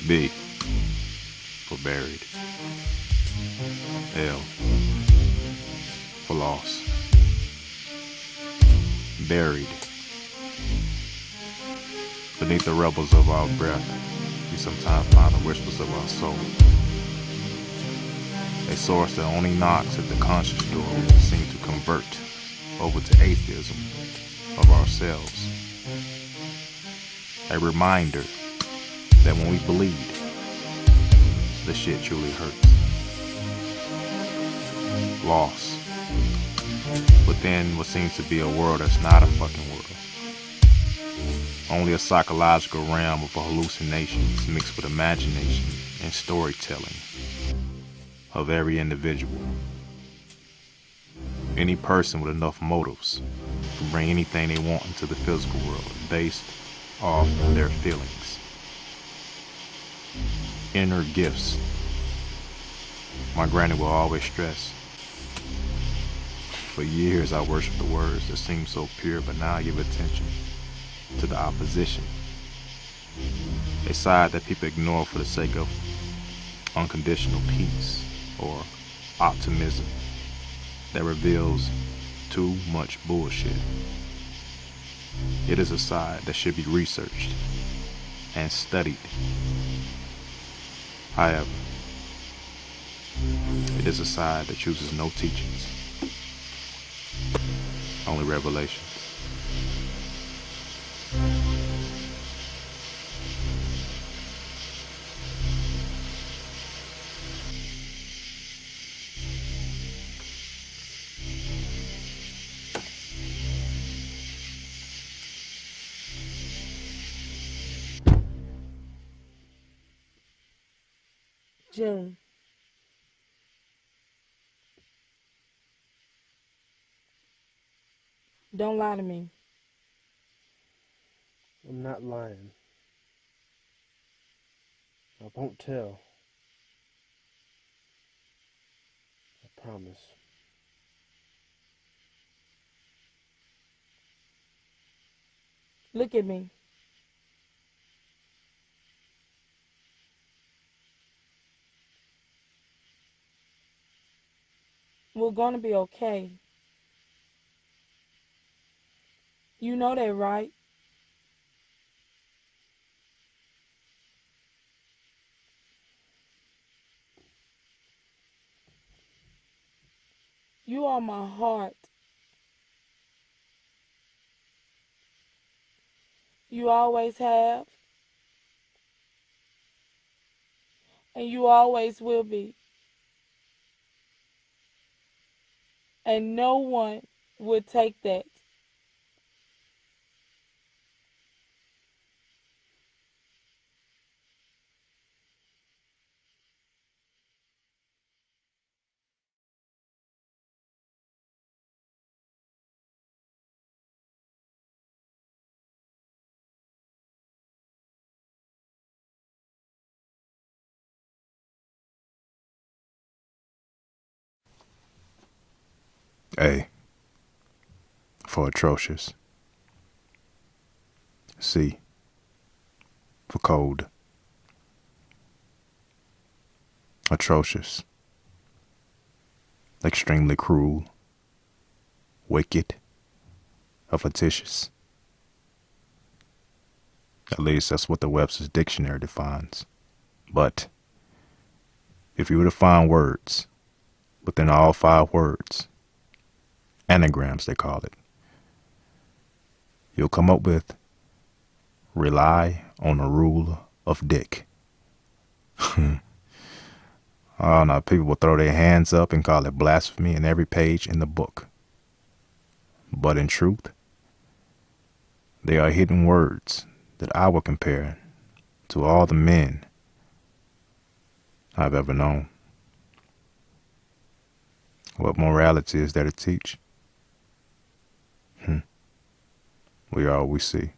B for buried. L for lost. Buried. Beneath the rebels of our breath, we sometimes find the whispers of our soul. A source that only knocks at the conscious door when we seem to convert over to atheism of ourselves. A reminder that when we bleed, the shit truly hurts. Lost within what seems to be a world that's not a fucking world. Only a psychological realm of hallucinations mixed with imagination and storytelling of every individual. Any person with enough motives can bring anything they want into the physical world based off their feelings. Inner gifts. My granny will always stress. For years I worshiped the words that seemed so pure, but now I give attention to the opposition. A side that people ignore for the sake of unconditional peace or optimism that reveals too much bullshit. It is a side that should be researched and studied. However, it is a side that chooses no teachings, only revelations. June. Don't lie to me. I'm not lying. I won't tell. I promise. Look at me. We're gonna be okay. You know that, right? You are my heart. You always have, and you always will be. And no one will take that. A for atrocious. C for cold. Atrocious. Extremely cruel. Wicked. Affectitious. At least that's what the Webster's Dictionary defines. But if you were to find words within all 5 words, anagrams they call it, you'll come up with rely on the rule of dick. Oh no, people will throw their hands up and call it blasphemy in every page in the book. But in truth, they are hidden words that I will compare to all the men I've ever known. What morality is there to teach? We are what we see.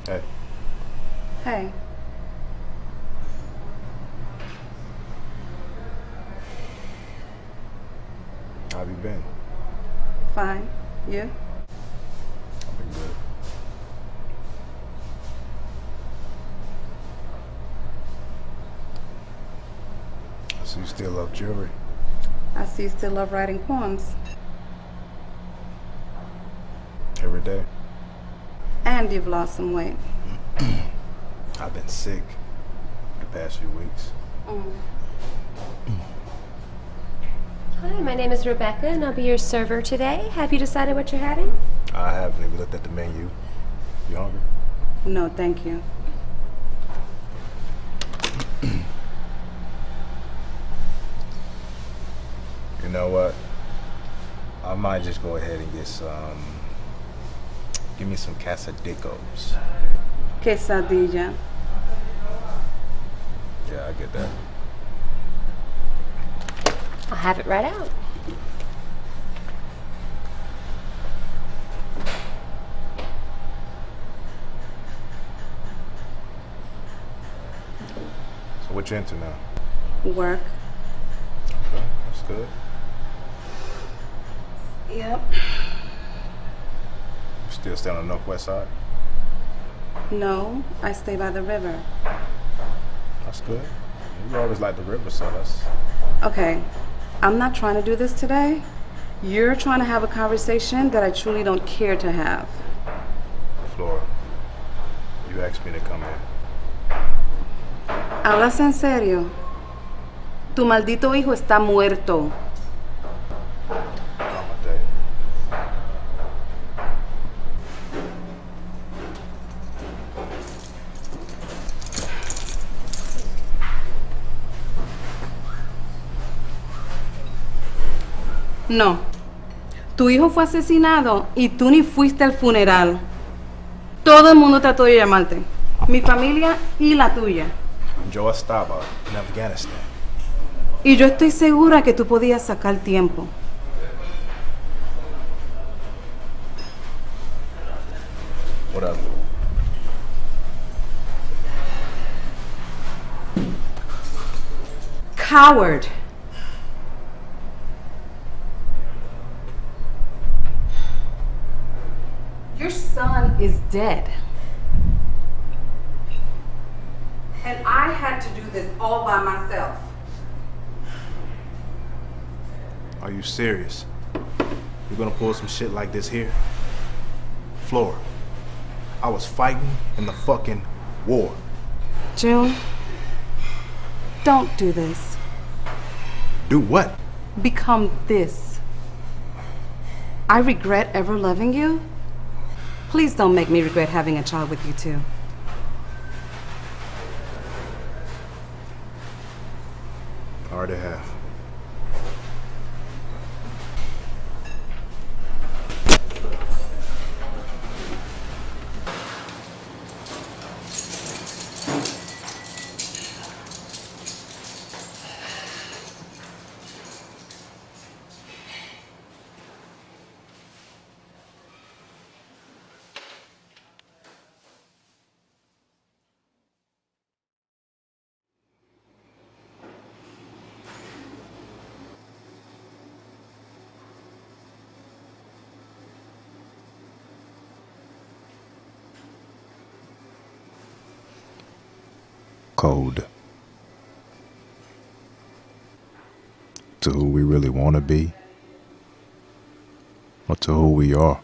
Hey. Hey. How have you been? Fine. You? I've been good. So you still love jewelry? I see you still love writing poems. Every day? And you've lost some weight. I've been sick the past few weeks. Hi, my name is Rebecca, and I'll be your server today. Have you decided what you're having? I haven't even looked at the menu. You hungry? No, thank you. You know what? I might just go ahead and get some. Give me some casadicos. Quesadilla. Yeah, I get that. I'll have it right out. So what you into now? Work. Okay, that's good. Yep. You still stay on the northwest side? No, I stay by the river. That's good. You always like the river, so that's... Okay, I'm not trying to do this today. You're trying to have a conversation that I truly don't care to have. Flora, you asked me to come in. ¿Hablas en serio? Tu maldito hijo está muerto. Cálmate. No. Tu hijo fue asesinado y tú ni fuiste al funeral. Todo el mundo trató de llamarte. Mi familia y la tuya. Yo estaba en Afganistán. Y yo estoy segura que tú podías sacar tiempo. Whatever. Coward. Your son is dead. And I had to do this all by myself. Are you serious? You're gonna pull some shit like this here? Flora, I was fighting in the fucking war. June, don't do this. Do what? Become this. I regret ever loving you. Please don't make me regret having a child with you too. I already have. Code to who we really want to be, or to who we are.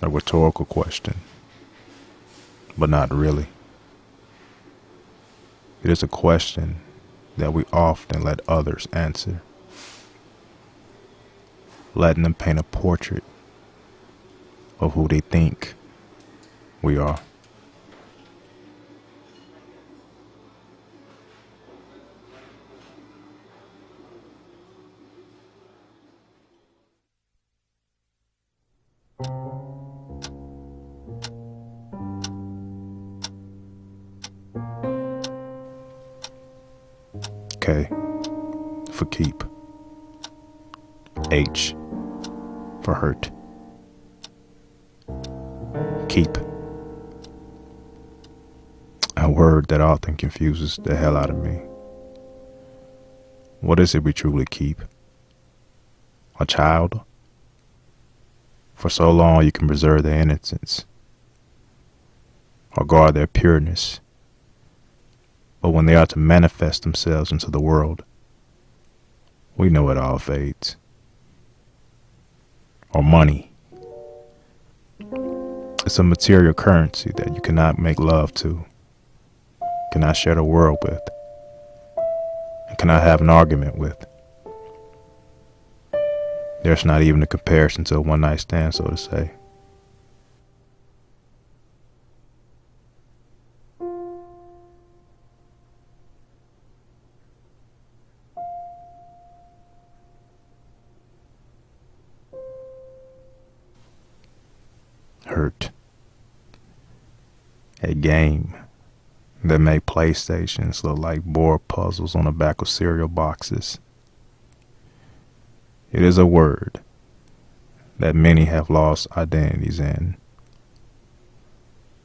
A rhetorical question, but not really. It is a question that we often let others answer, letting them paint a portrait of who they think we are. K for keep. H for hurt. Keep. A word that often confuses the hell out of me. What is it we truly keep? A child? For so long you can preserve their innocence or guard their pureness. But when they are to manifest themselves into the world, we know it all fades. Or money. It's a material currency that you cannot make love to, cannot share the world with, and cannot have an argument with. There's not even a comparison to a one-night stand, so to say. Hurt. A game that made PlayStations look like board puzzles on the back of cereal boxes. It is a word that many have lost identities in.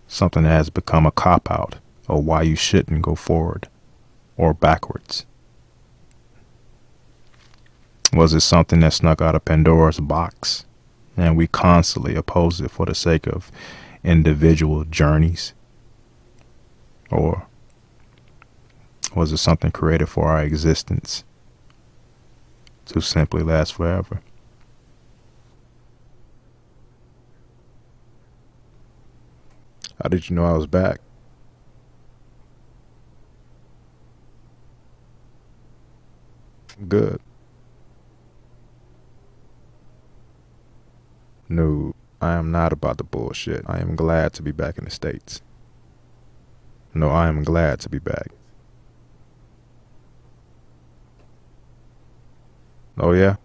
Something that has become a cop-out of why you shouldn't go forward or backwards. Was it something that snuck out of Pandora's box and we constantly oppose it for the sake of individual journeys? Or was it something created for our existence to simply last forever? How did you know I was back? Good. No, I am not about the bullshit. I am glad to be back in the States. No, I am glad to be back. Oh yeah?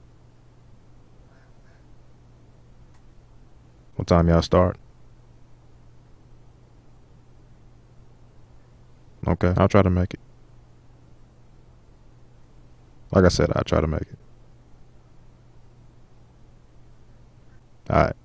What time y'all start? Okay, I'll try to make it. Like I said, I'll try to make it. Alright.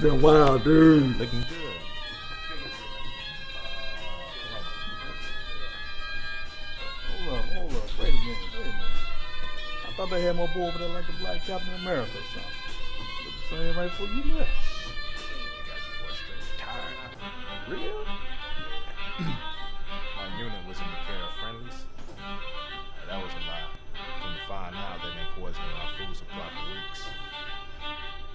Been wild, dude. Looking good. Hold up. Wait a minute. I thought they had my boy over there like the Black Captain America or something. Look the same right before you left. Real? My unit was in the care of friendlies. That was a lie. When you find out they've been poisoning our food supply for weeks.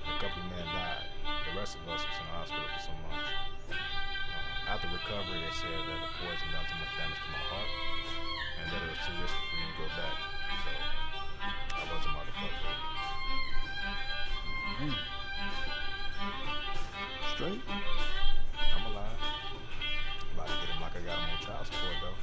A couple of men died. The rest of us was in the hospital for some months. After recovery, they said that the poison done too much damage to my heart, and that it was too risky for me to go back. So I was a motherfucker. Straight? I'm alive. About to get him like I got him on child support though.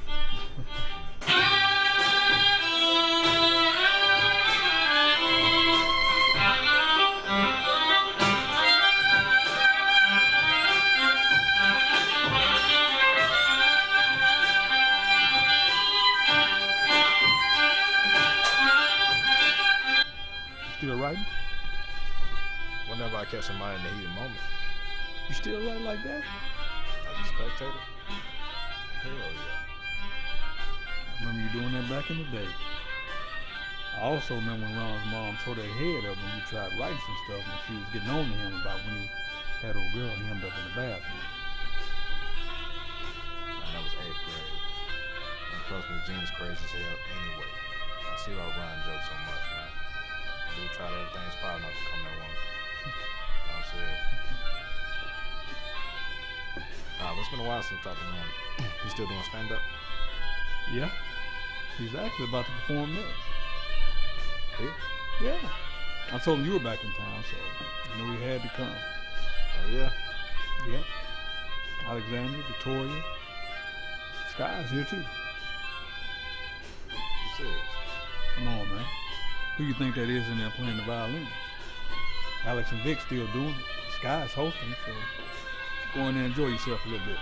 still writing? Whenever I catch somebody in the heated moment, You still write like that? as a spectator, hell yeah. I remember you doing that back in the day. I also remember when Ron's mom tore their head up when you tried writing some stuff and she was getting on to him about when he had a girl hemmed up in the bathroom. Man, that was 8th grade. And plus, Miss Jean's crazy as hell anyway. I see why Ron jokes so much, man. Dude tried everything's power not to come that woman. I'm serious. It's been a while since I've been on. You still doing stand-up? Yeah. He's actually about to perform next. Yeah? Yeah. I told him you were back in town, so you know he had to come. Oh, yeah? Yep. Alexandria, Victoria. Sky's here too. You serious? Come on, man. Who you think that is in there playing the violin? Alex and Vic still doing it. Sky's hosting, so go in there and enjoy yourself a little bit.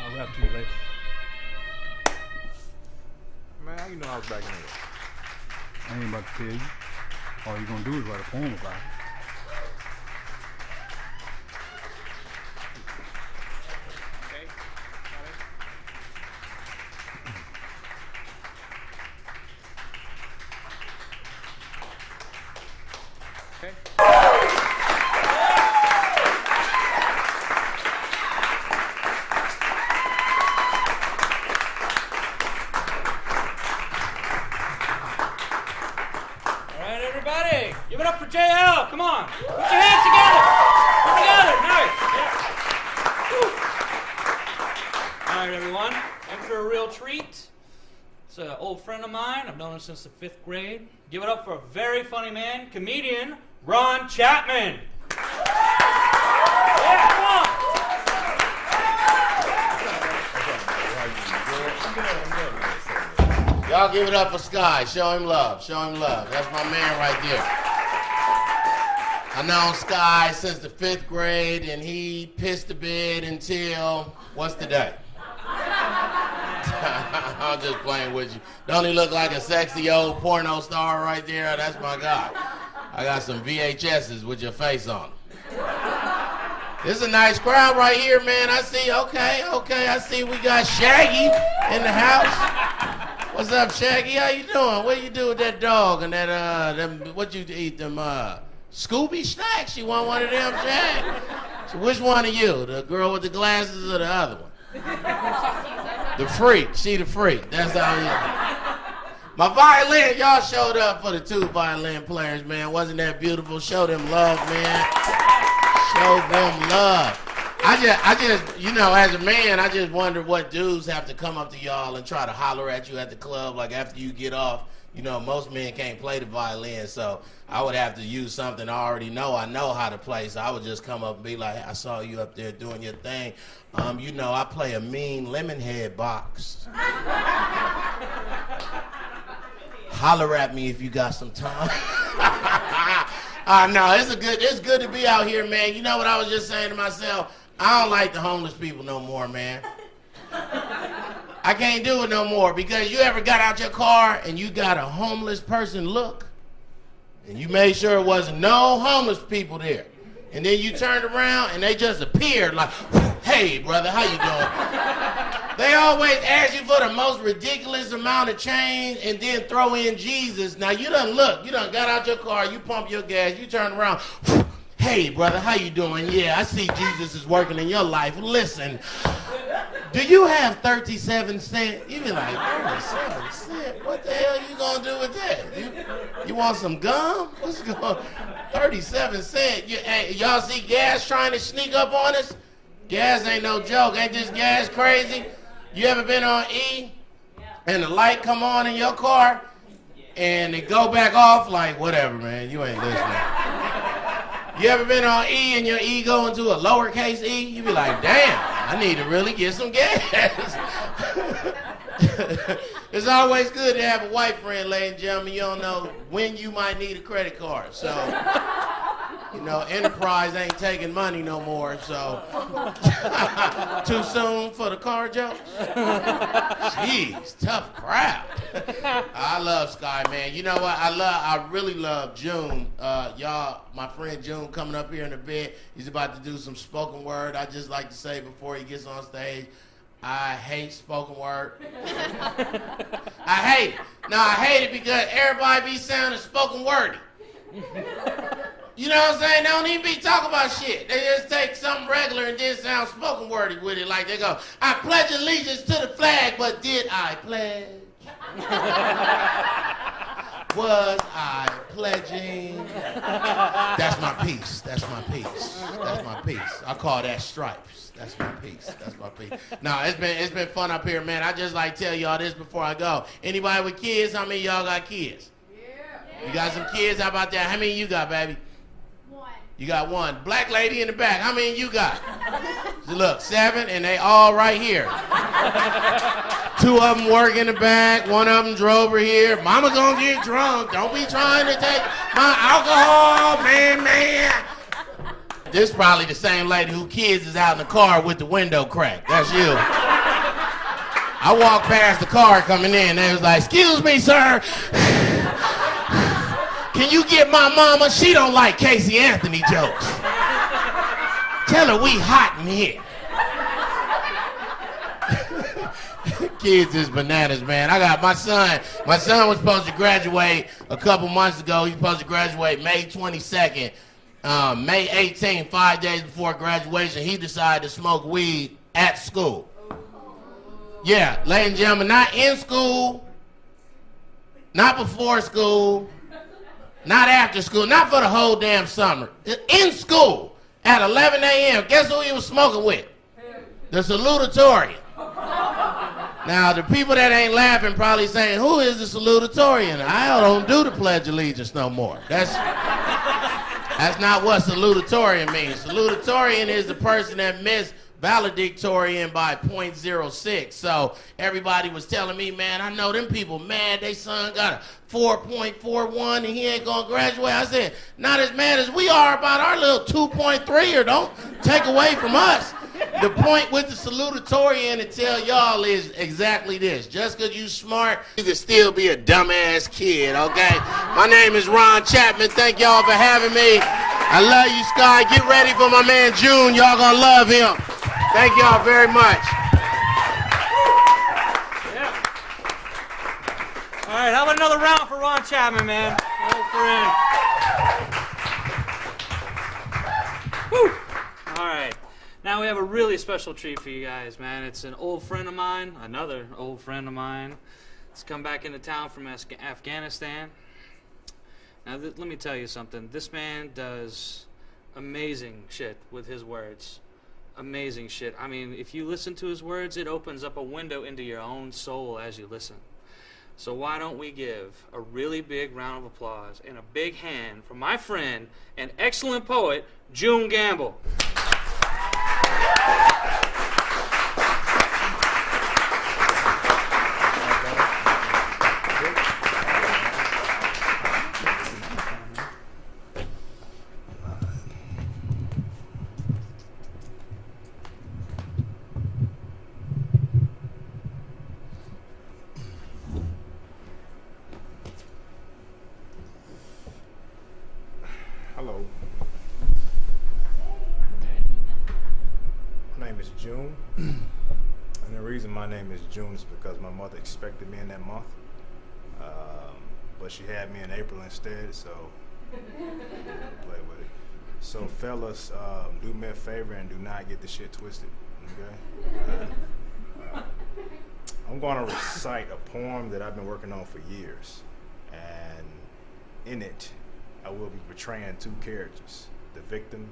I'll rap to you later. Man, how you know I was back in there? I ain't about to tell you. All you're gonna do is write a poem about it. Give it up for JL. Come on. Put your hands together. Put together. Nice. Yeah. Woo. All right, everyone. In for a real treat. It's an old friend of mine. I've known him since the 5th grade. Give it up for a very funny man, comedian Ron Chapman. Yeah, come on. Y'all give it up for Sky. Show him love. Show him love. That's my man right there. I've known Sky since the 5th grade, and he pissed the bed until, what's the day? I'm just playing with you. Don't he look like a sexy old porno star right there? That's my guy. I got some VHSs with your face on them. This is a nice crowd right here, man. I see, okay, I see we got Shaggy in the house. What's up, Shaggy? How you doing? What you do with that dog and that, what you eat, them, Scooby snacks? You want one of them, Shaggy? So which one of you? The girl with the glasses or the other one? The freak. She the freak. That's how you. My violin, y'all showed up for the 2 violin players, man. Wasn't that beautiful? Show them love, man. Show them love. I just, you know, as a man, I just wonder what dudes have to come up to y'all and try to holler at you at the club, like after you get off. You know, most men can't play the violin, so I would have to use something I already know. I know how to play, so I would just come up and be like, I saw you up there doing your thing. You know, I play a mean lemon head box. Holler at me if you got some time. No, it's good to be out here, man. You know what I was just saying to myself? I don't like the homeless people no more, man. I can't do it no more, because you ever got out your car and you got a homeless person look, and you made sure it wasn't no homeless people there, and then you turned around and they just appeared like, hey brother, how you doing? They always ask you for the most ridiculous amount of change and then throw in Jesus. Now you done got out your car, you pump your gas, you turn around, hey brother, how you doing? Yeah, I see Jesus is working in your life. Listen, do you have 37 cents? You be like, 37 cents? What the hell you gonna do with that? You want some gum? What's going on? 37 cents. Y'all see gas trying to sneak up on us? Gas ain't no joke. Ain't this gas crazy? You ever been on E and the light come on in your car and it go back off? Like, whatever, man. You ain't listening. You ever been on E and your E go into a lowercase e? You be like, damn, I need to really get some gas. It's always good to have a white friend, ladies and gentlemen. You don't know when you might need a credit card. So You know, Enterprise ain't taking money no more, so. Too soon for the car jokes? Jeez, tough crowd. I love Sky, man. You know what? I really love June. Y'all, my friend June coming up here in a bit. He's about to do some spoken word. I just like to say before he gets on stage, I hate spoken word. I hate it. No, I hate it because everybody be sounding spoken wordy. You know what I'm saying? They don't even be talking about shit. They just take something regular and then sound spoken wordy with it. Like they go, I pledge allegiance to the flag, but did I pledge? Was I pledging? That's my piece. That's my piece. That's my piece. I call that stripes. That's my piece. That's my piece. No, it's been fun up here, man. I just like tell y'all this before I go. Anybody with kids? How many of y'all got kids? Yeah. You got some kids? How about that? How many of you got, baby? One. You got one. Black lady in the back. How many of you got? So look, 7, and they all right here. 2 of them work in the back. 1 of them drove her here. Mama gonna get drunk. Don't be trying to take my alcohol, man. This is probably the same lady whose kids is out in the car with the window cracked. That's you. I walked past the car coming in. They was like, excuse me, sir. Can you get my mama? She don't like Casey Anthony jokes. Tell her we hot in here. Kids is bananas, man. I got my son. My son was supposed to graduate a couple months ago. He's supposed to graduate May 22nd. May 18th, 5 days before graduation, he decided to smoke weed at school. Yeah, ladies and gentlemen, not in school, not before school, not after school, not for the whole damn summer. In school at 11 a.m. Guess who he was smoking with? The salutatorian. Now, the people that ain't laughing probably saying, who is the salutatorian? I don't do the Pledge of Allegiance no more. That's not what salutatorian means. Salutatorian is the person that missed valedictorian by .06. So everybody was telling me, man, I know them people mad. They son got a 4.41 and he ain't gonna graduate. I said, not as mad as we are about our little 2.3, or don't take away from us. The point with the salutatorian to tell y'all is exactly this. Just because you smart, you can still be a dumbass kid, okay? My name is Ron Chapman. Thank y'all for having me. I love you, Sky. Get ready for my man June. Y'all gonna love him. Thank y'all very much. Yeah. All right, how about another round for Ron Chapman, man? Old friend. Woo. All right. Now we have a really special treat for you guys, man. It's an old friend of mine, another old friend of mine. He's come back into town from Afghanistan. Now, let me tell you something. This man does amazing shit with his words. Amazing shit. I mean, if you listen to his words, it opens up a window into your own soul as you listen. So why don't we give a really big round of applause and a big hand for my friend and excellent poet, June Gamble. Hello. My name is June. And the reason my name is June is because my mother expected me in that month. But she had me in April instead, so play with it. So fellas, do me a favor and do not get the shit twisted, okay? I'm gonna recite a poem that I've been working on for years. And in it, I will be portraying 2 characters, the victim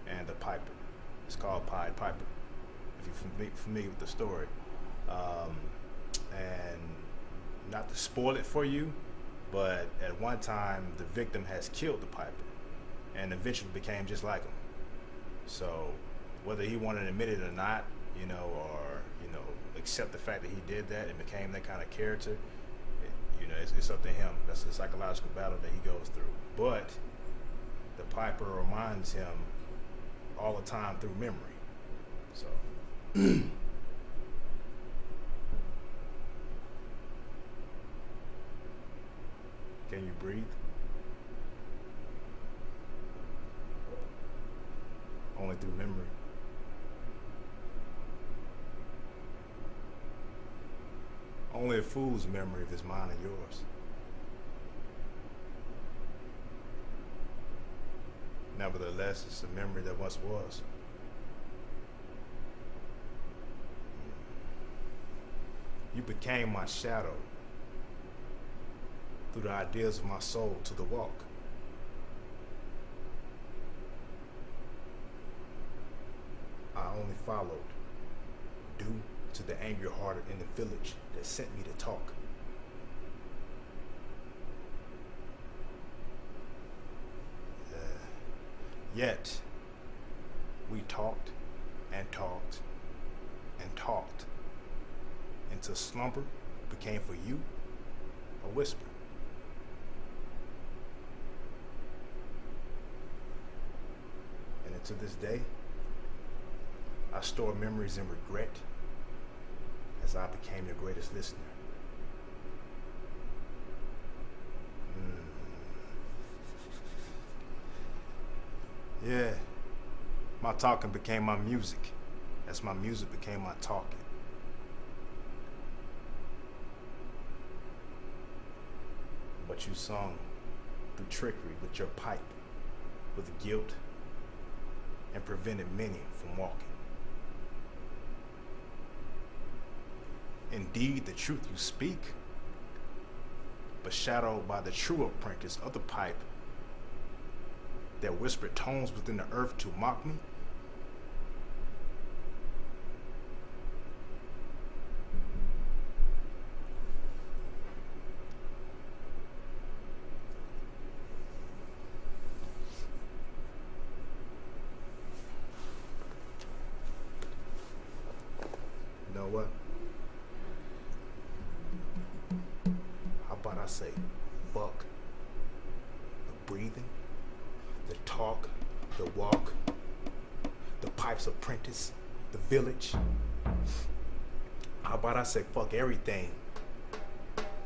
and the piper. It's called Pied Piper, if you're familiar with the story. And not to spoil it for you, but at one time, the victim has killed the piper and eventually became just like him. So whether he wanted to admit it or not, you know, or, you know, accept the fact that he did that and became that kind of character, you know, it's up to him. That's the psychological battle that he goes through. But the piper reminds him all the time through memory. So can you breathe? Only through memory. Only a fool's memory is mine and yours. Nevertheless, it's a memory that once was. You became my shadow through the ideas of my soul to the walk. I only followed due to the angry hearted in the village that sent me to talk. Yet, we talked and talked and talked until slumber became for you a whisper. And to this day, I store memories in regret as I became your greatest listener. Yeah, my talking became my music, as my music became my talking. But you sung through trickery with your pipe, with guilt, and prevented many from walking. Indeed, the truth you speak, but shadowed by the true apprentice of the pipe that whispered tones within the earth to mock me. You know what? How about I say, fuck the breathing, the talk, the walk, the pipe's apprentice, the village. How about I say fuck everything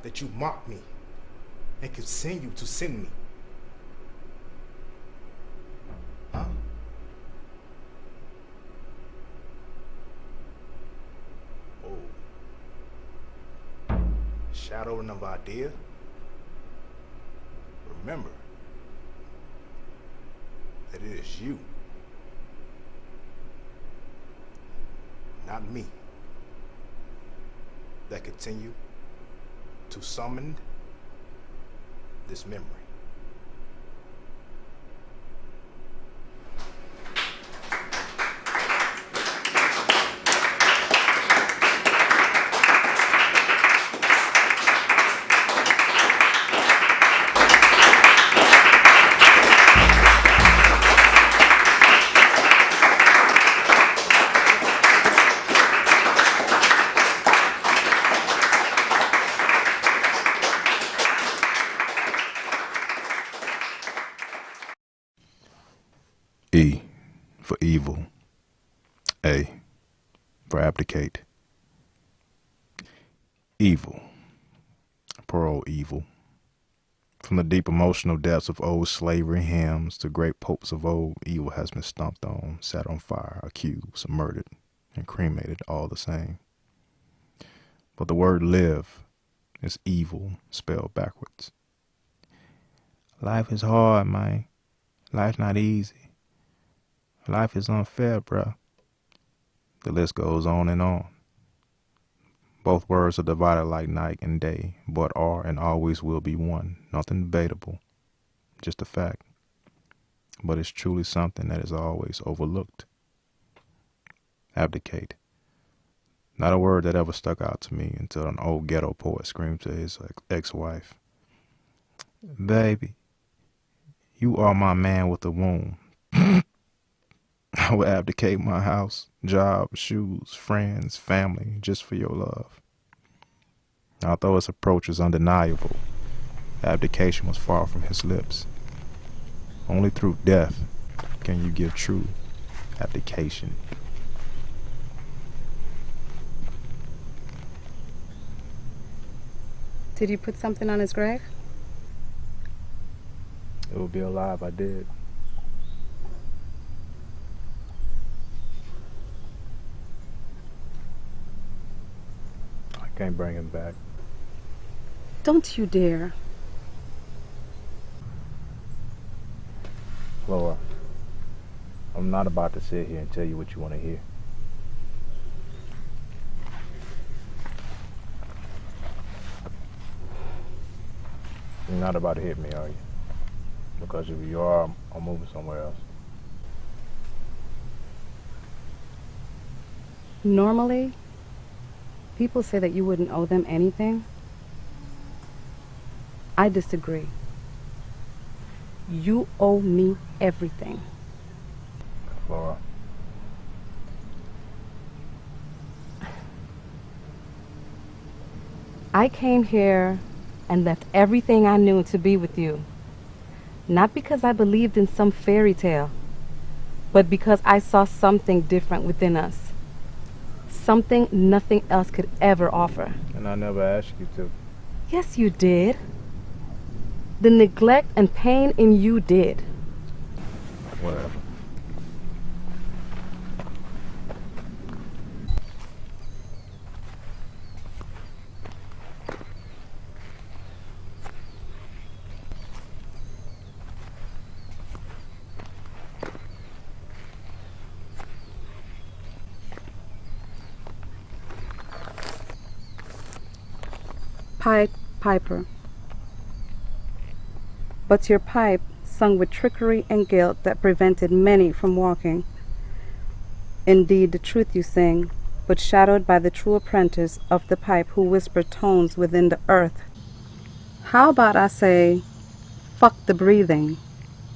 that you mock me and continue to send me? Huh? Oh. Shadowing of idea? Remember that it is you, not me, that continue to summon this memory. E for evil. A for abdicate. Evil. Poor old evil. From the deep emotional depths of old slavery hymns to great popes of old, evil has been stomped on, set on fire, accused, murdered, and cremated all the same. But the word live is evil spelled backwards. Life is hard, man. Life not easy. Life is unfair, bruh. The list goes on and on. Both words are divided like night and day, but are and always will be one. Nothing debatable, just a fact. But it's truly something that is always overlooked. Abdicate. Not a word that ever stuck out to me until an old ghetto poet screamed to his ex-wife, "Baby, you are my man with a womb." I would abdicate my house, job, shoes, friends, family, just for your love. Although his approach was undeniable, abdication was far from his lips. Only through death can you give true abdication. Did you put something on his grave? It would be a lie if I did. I can't bring him back. Don't you dare. Laura, I'm not about to sit here and tell you what you want to hear. You're not about to hit me, are you? Because if you are, I'm moving somewhere else. Normally, people say that you wouldn't owe them anything. I disagree. You owe me everything. Laura. I came here and left everything I knew to be with you. Not because I believed in some fairy tale, but because I saw something different within us. Something nothing else could ever offer. And I never asked you to. Yes, you did. The neglect and pain in you did. Whatever. Piper. But your pipe sung with trickery and guilt that prevented many from walking. Indeed, the truth you sing, but shadowed by the true apprentice of the pipe who whispered tones within the earth. How about I say, fuck the breathing,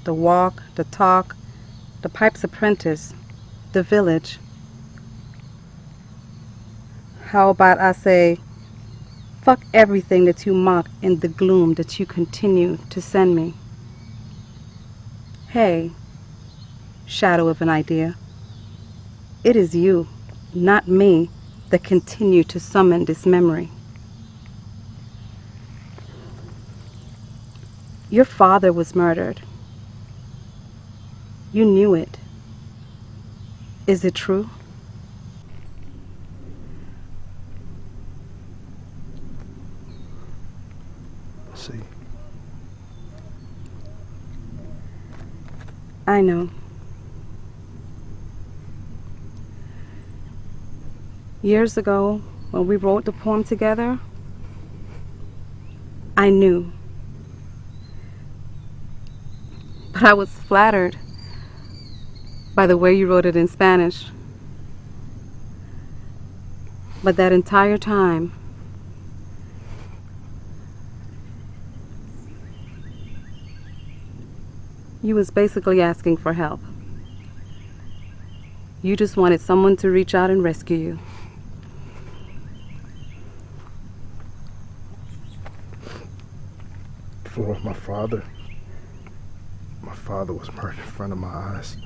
the walk, the talk, the pipe's apprentice, the village. How about I say, fuck everything that you mock in the gloom that you continue to send me. Hey, shadow of an idea. It is you, not me, that continue to summon this memory. Your father was murdered. You knew it. Is it true? See. I know. Years ago, when we wrote the poem together, I knew. But I was flattered by the way you wrote it in Spanish. But that entire time, you was basically asking for help. You just wanted someone to reach out and rescue you. For my father was murdered in front of my eyes.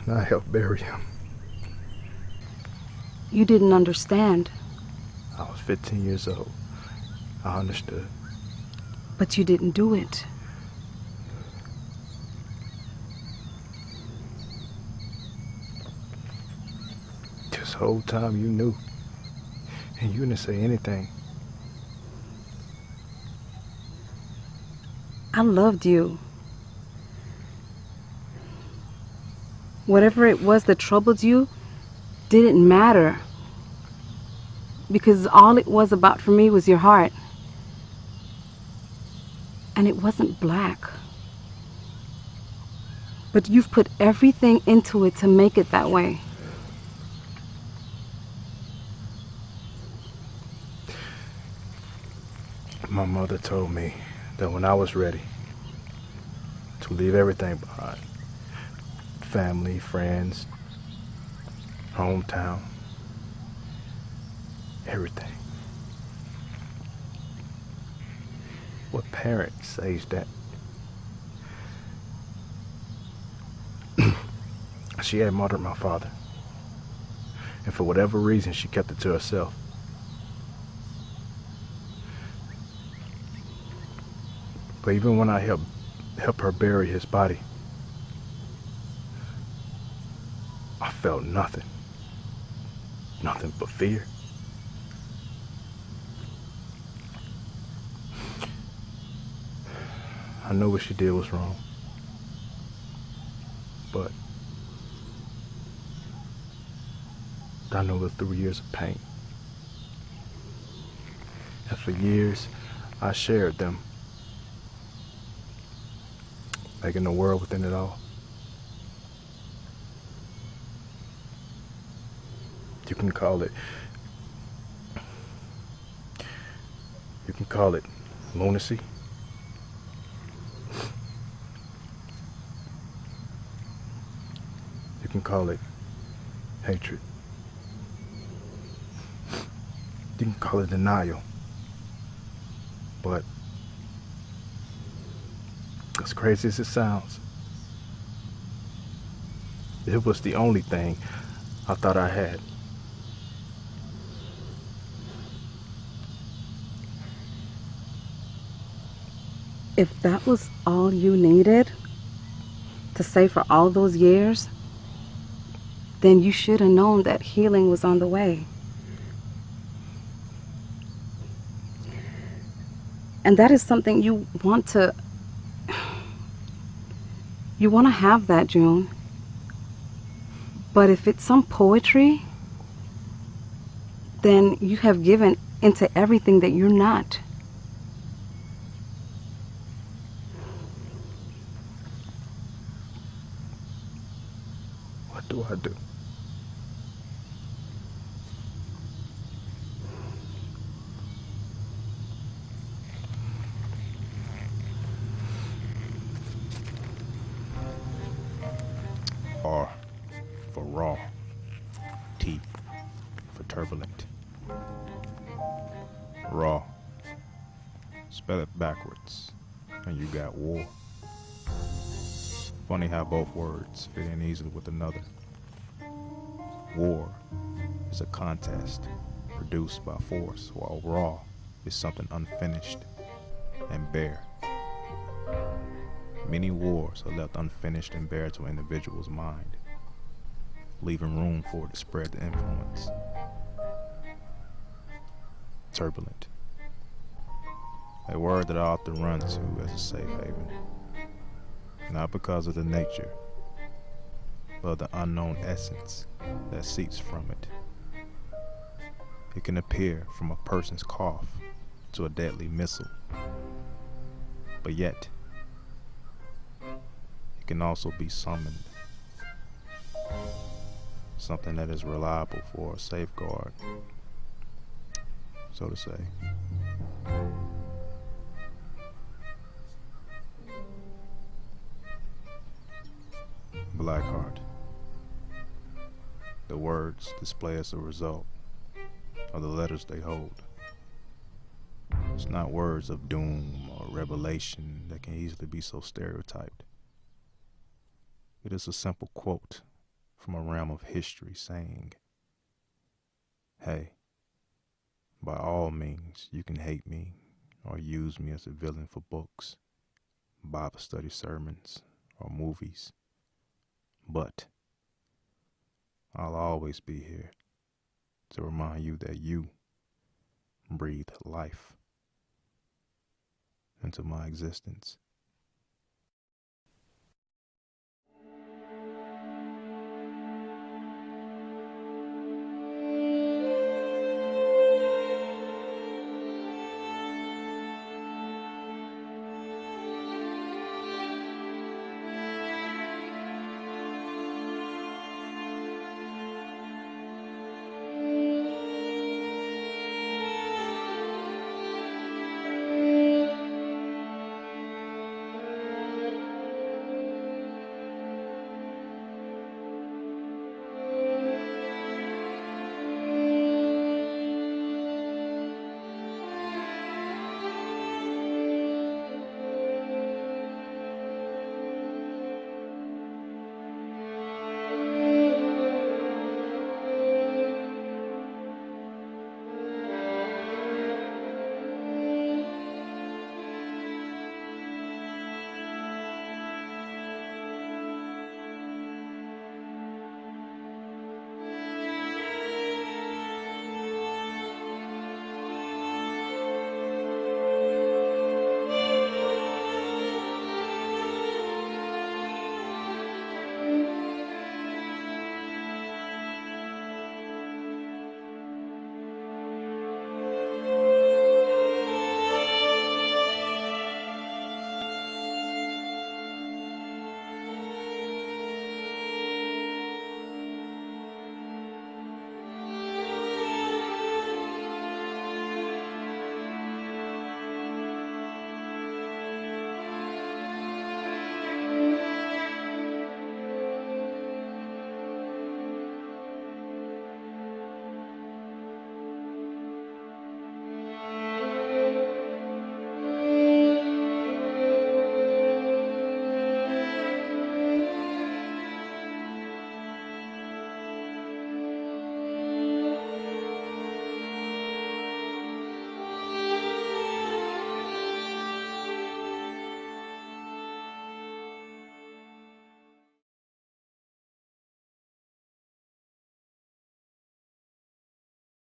And I helped bury him. You didn't understand. I was 15 years old. I understood. But you didn't do it. This whole time you knew. And you didn't say anything. I loved you. Whatever it was that troubled you didn't matter. Because all it was about for me was your heart. And it wasn't black. But you've put everything into it to make it that way. My mother told me that when I was ready to leave everything behind, family, friends, hometown, everything, What parent says that? She had murdered my father. And for whatever reason, she kept it to herself. But even when I helped her bury his body, I felt nothing. Nothing but fear. I know what she did was wrong. But I know it was through years of pain. And for years, I shared them, making the world within it all. You can call it lunacy. You can call it hatred. You can call it denial. But as crazy as it sounds, it was the only thing I thought I had. If that was all you needed to say for all those years, then you should have known that healing was on the way. And that is something you want to have that, June. But if it's some poetry, then you have given into everything that you're not. What do I do? R for raw. T for turbulent. Raw. Spell it backwards, and you got war. Funny how both words fit in easily with another. War is a contest produced by force, while raw is something unfinished and bare. Many wars are left unfinished and bare to an individual's mind, leaving room for it to spread the influence. Turbulent. A word that I often run to as a safe haven, not because of the nature, but the unknown essence that seeps from it. It can appear from a person's cough to a deadly missile, but yet it can also be summoned, something that is reliable for a safeguard, so to say. Blackheart. The words display as a result of the letters they hold. It's not words of doom or revelation that can easily be so stereotyped. It is a simple quote from a realm of history saying, hey, by all means, you can hate me or use me as a villain for books, Bible study sermons, or movies, but I'll always be here to remind you that you breathe life into my existence.